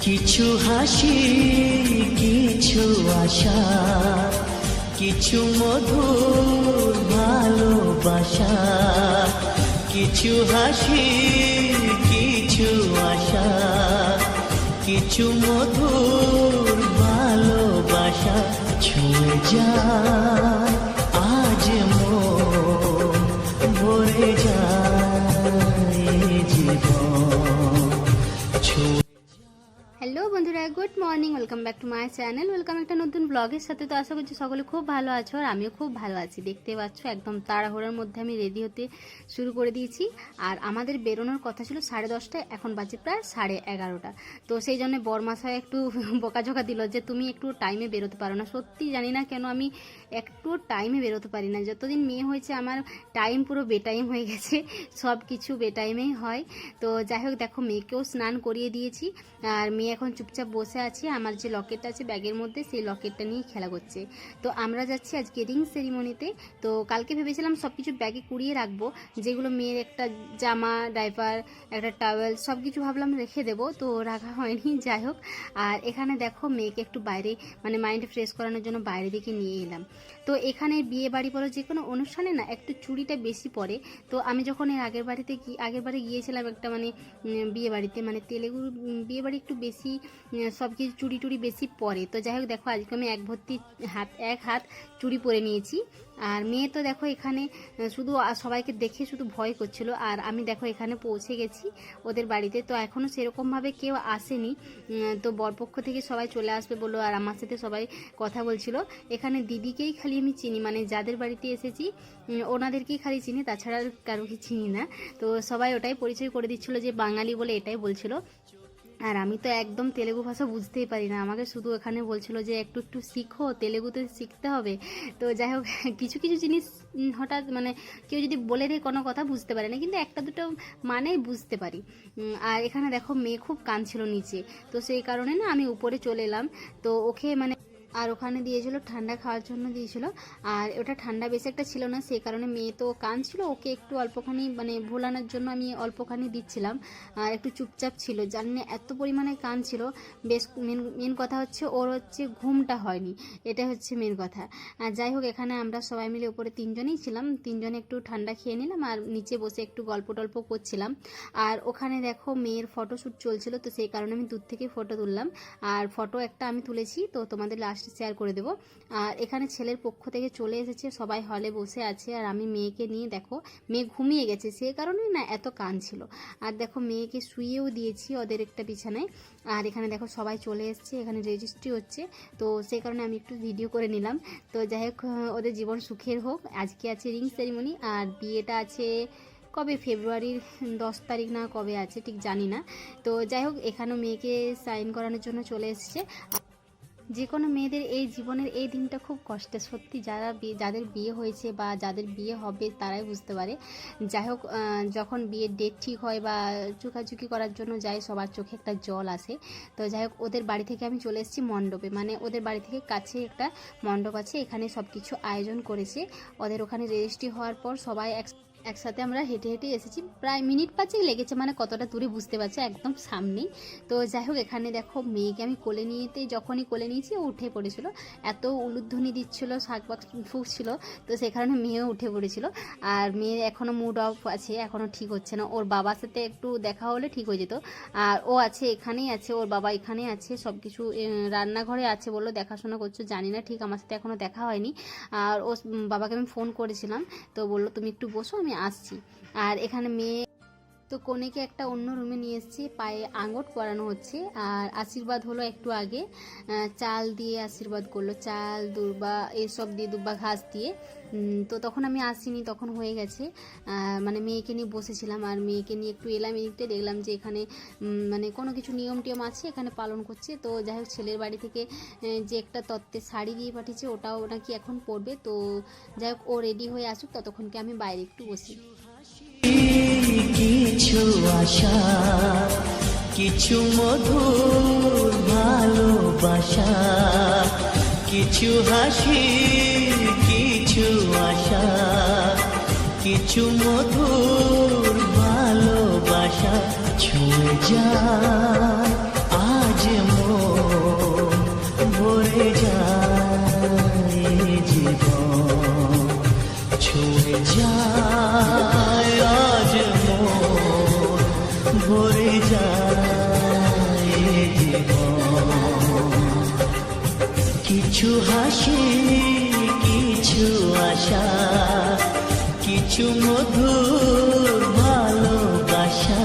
কিছু হাসি, কিছু আশা, কিছু মধুর ভালোবাসা। কিছু হাসি, কিছু আশা, কিছু মধুর ভালোবাসা। ছুঁয়ে যায় আজ মন, ভরে যায় জীবন। হ্যালো বন্ধুরা, good morning, welcome back to my channel. Welcome একটা নতুন ব্লগের সাথে। তো আশা করছি সকলে খুব ভালো আছো আর আমিও খুব ভালো আছি। দেখতে পাচ্ছ একদম তাড়াহুড়োর মধ্যে আমি রেডি হতে শুরু করে দিয়েছি। আর আমাদের বেরোনোর কথা ছিল 10:30টায়, এখন বাজে প্রায় 11:30। তো সেই জন্য বরমাশাই একটু বকাঝকা দিল যে তুমি একটু টাইমে বেরোতে পারো না। সত্যি জানি না কেন আমি একটু টাইমে বেরোতে পারি না। যতদিন মেয়ে হয়েছে আমার টাইম পুরো বেটাইম হয়ে গেছে, সব কিছু বেটাইমেই হয়। তো যাই হোক, দেখো মেয়েকেও স্নান করিয়ে দিয়েছি আর মেয়ে এখন চুপচাপ বসে আছে। আমার যে লকেটটা আছে ব্যাগের মধ্যে, সেই লকেটটা নিয়ে খেলা করছে। তো আমরা যাচ্ছি আজকে রিং সেরিমনিতে। তো কালকে ভেবেছিলাম সব কিছু ব্যাগে কুড়িয়ে রাখবো, যেগুলো মেয়ের একটা জামা, ডাইপার, একটা টাওয়েল, সব কিছু ভাবলাম রেখে দেবো, তো রাখা হয়নি। যাই হোক, আর এখানে দেখো মেয়েকে একটু বাইরে মানে মাইন্ড ফ্রেশ করানোর জন্য বাইরে দিকে নিয়ে এলাম। তো এখানে বিয়ে বাড়ি বলো যে কোনো অনুষ্ঠানে না একটু চুড়িটা বেশি পড়ে। তো আমি যখন এর আগের বারে গিয়েছিলাম একটা মানে বিয়ে বাড়িতে, মানে তেলেগু বিয়ে বাড়ি, একটু বেশি সব কিছু চুড়ি টুড়ি বেশি পরে। তো যাই হোক, দেখো আজকে আমি এক হাত চুড়ি পরে নিয়েছি। আর মেয়ে তো দেখো এখানে শুধু সবাইকে দেখে শুধু ভয় করছিল। আর আমি দেখো এখানে পৌঁছে গেছি ওদের বাড়িতে। তো এখনও সেরকমভাবে কেউ আসেনি, তো বরপক্ষ থেকে সবাই চলে আসবে বলো। আর আমার সাথে সবাই কথা বলছিল। এখানে দিদিকেই খালি আমি চিনি, মানে যাদের বাড়িতে এসেছি ওনাদেরকেই খালি চিনি, তাছাড়া কারোকে চিনি না। তো সবাই ওটাই পরিচয় করে দিচ্ছিল যে বাঙালি বলে, এটাই বলছিল। আর আমি তো একদম তেলেগু ভাষা বুঝতেই পারি না, আমাকে শুধু এখানে বলছিল যে একটু একটু শিখো, তেলেগুতে শিখতে হবে। তো যাই হোক, কিছু কিছু জিনিস হঠাৎ মানে কেউ যদি বলে দেয় কোনো কথা বুঝতে পারে না, কিন্তু একটা দুটো মানে বুঝতে পারি। আর এখানে দেখো মেয়ে খুব কাঁদছিল নিচে, তো সেই কারণে না আমি উপরে চলে এলাম। তো ওকে মানে আর ওখানে দিয়েছিল ঠান্ডা খাওয়ার জন্য দিয়েছিল। আর ওটা ঠান্ডা বেশি একটা ছিল না, সেই কারণে মেয়ে তো কাঁদছিল, ওকে একটু অল্পখানি মানে ভোলানোর জন্য আমি অল্পখানি দিচ্ছিলাম। আর একটু চুপচাপ ছিল, জানি না এত পরিমাণে কাঁদছিল। বেশ মেন কথা হচ্ছে ওর হচ্ছে ঘুমটা হয়নি, এটা হচ্ছে মেন কথা। আর যাই হোক, এখানে আমরা সবাই মিলে উপরে তিনজনেই ছিলাম, তিনজনে একটু ঠান্ডা খেয়ে নিলাম আর নিচে বসে একটু গল্প টল্প করছিলাম। আর ওখানে দেখো মেয়ের ফটোশ্যুট চলছিল, তো সেই কারণে আমি দূর থেকে ফটো তুললাম। আর ফটো একটা আমি তুলেছি, তো তোমাদের লাস্টে শেয়ার করে দেবো। আর এখানে ছেলের পক্ষ থেকে চলে এসেছে, সবাই হলে বসে আছে। আর আমি মেয়েকে নিয়ে দেখো, মেয়ে ঘুমিয়ে গেছে, সেই কারণে না এত কাঁদছিল। আর দেখো মেয়েকে শুয়েও দিয়েছি ওদের একটা বিছানায়। আর এখানে দেখো সবাই চলে এসেছে, এখানে রেজিস্ট্রি হচ্ছে, তো সেই কারণে আমি একটু ভিডিও করে নিলাম। তো যাই হোক, ওদের জীবন সুখের হোক। আজকে আছে রিং সেরিমনি, আর বিয়েটা আছে কবে, ফেব্রুয়ারির 10 তারিখ না কবে আছে ঠিক জানি না। তো যাই হোক, এখানেও মেয়েকে সাইন করানোর জন্য চলে এসেছে। যে কোনো মেয়েদের এই জীবনের এই দিনটা খুব কষ্টের, সত্যি যাদের বিয়ে হয়েছে বা যাদের বিয়ে হবে তারাই বুঝতে পারে। যাই হোক, যখন বিয়ের ডেট ঠিক হয় বা চুকাচুকি করার জন্য যায়, সবার চোখে একটা জল আসে। তো যাই হোক, ওদের বাড়ি থেকে আমি চলে এসেছি মণ্ডপে, মানে ওদের বাড়ি থেকে কাছে একটা মণ্ডপ আছে, এখানে সব কিছু আয়োজন করেছে। ওদের ওখানে রেজিস্ট্রি হওয়ার পর সবাই একসাথে আমরা হেঁটে হেঁটে এসেছি, প্রায় মিনিট 5 লেগেছে, মানে কতটা দূরে বুঝতে পারছি, একদম সামনেই। তো যাই হোক, এখানে দেখো মেয়েকে আমি যখনই কোলে নিয়েছি ও উঠে পড়েছিল, এত উলুধ্বনি দিচ্ছিল, শাক ফুঁকছিল, তো সে কারণে মেয়েও উঠে পড়েছিল। আর মেয়ে এখনও মুড অফ আছে, এখনও ঠিক হচ্ছে না। ওর বাবার সাথে একটু দেখা হলে ঠিক হয়ে যেত। আর ও আছে এখানেই আছে, ওর বাবা এখানেই আছে, সব কিছু রান্নাঘরে আছে বললো, দেখাশোনা করছো, জানি না ঠিক, আমার সাথে এখনও দেখা হয়নি। আর ও বাবাকে আমি ফোন করেছিলাম, তো বললো তুমি একটু বসো, আমি আসছি। আর এখানে মেয়ে তো কনেকে একটা অন্য রুমে নিয়ে এসেছি, পায়ে আঙট পরানো হচ্ছে। আর আশীর্বাদ হলো একটু আগে, চাল দিয়ে আশীর্বাদ করলো, চাল দুর্বা এসব দিয়ে, দুর্বা ঘাস দিয়ে। তো তখন আমি আসিনি, তখন হয়ে গেছে। মানে মেয়েকে নিয়ে বসেছিলাম, আর মেয়েকে নিয়ে একটু এলাম এদিকটা, দেখলাম যে এখানে মানে কোনো কিছু নিয়ম টিয়ম আছে এখানে পালন করছে। তো যাই হোক, ছেলের বাড়ি থেকে যে একটা তত্ত্বের শাড়ি দিয়ে পাঠিয়েছে, ওটাও নাকি এখন পরবে। তো যাই হোক, ও রেডি হয়ে আসুক, ততক্ষণকে আমি বাইরে একটু বসি। কিছু আশা, কিছু মধুর ভালোবাসা, কিছু হাসি, কিছু আশা, কিছু মধুর ভালোবাসা। ছুঁয়ে যায় আজ কিছু হাসি, কিছু আশা, কিছু মধুর ভালোবাসা।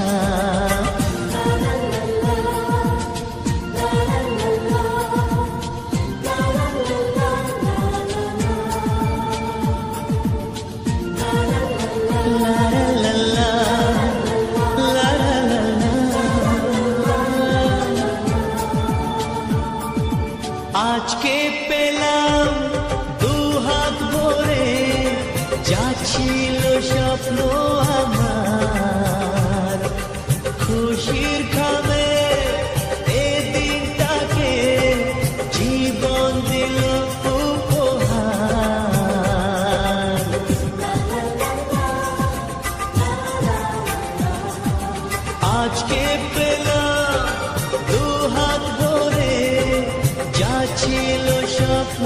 আজকে পেলাম দু হাত ভরে, যা ছিল স্বপ্ন আমার, খুশির খামে এ দিনটাকে জীবন দিল উপহার। আজকে পেলাম দু হাত ভরে, যা ছিল স্বপ্ন